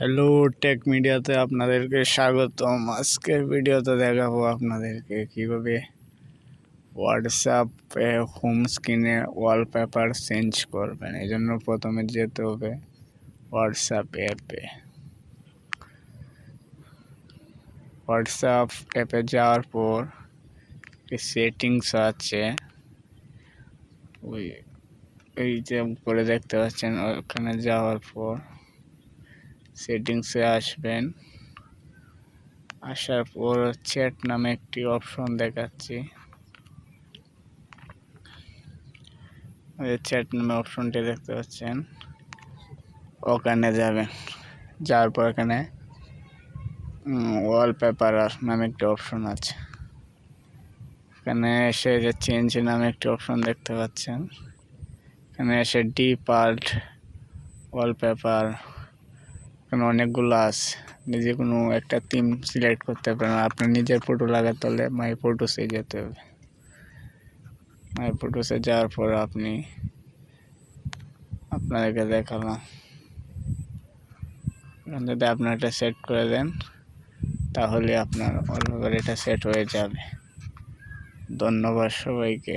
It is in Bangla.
হ্যালো টেক মিডিয়াতে আপনাদেরকে স্বাগতম। আজকের ভিডিওতে দেখাবো আপনাদেরকে কিভাবে হোয়াটসঅ্যাপে হোম স্ক্রিনে ওয়ালপেপার চেঞ্জ করবেন। এই জন্য প্রথমে যেতে হবে হোয়াটসঅ্যাপ অ্যাপে যাওয়ার পর সেটিংস আছে, ওই যে উপরে দেখতে পাচ্ছেন, ওখানে যাওয়ার পর সেটিংসে আসবেন। আসার পর চ্যাট নামে একটি অপশন দেখাচ্ছি, চ্যাট নামে অপশনটি দেখতে পাচ্ছেন, ওখানে যাবেন। যাওয়ার পর এখানে ওয়ালপেপার নামে একটি অপশন আছে, এখানে এসে যে চেঞ্জ নামে একটি অপশন দেখতে পাচ্ছেন, এখানে এসে ডিফল্ট ওয়ালপেপার, এখানে অনেকগুলো আছে। নিজে কোনো একটা থিম সিলেক্ট করতে পারেন। আপনার নিজের ফটো লাগাতে হলে মাই ফটোসে যেতে হবে। মাই ফটোসে যাওয়ার পর আপনাদেরকে দেখালাম, যদি আপনার এটা সেট করে দেন তাহলে আপনার ওয়ালপেপার এটা সেট হয়ে যাবে। ধন্যবাদ সবাইকে।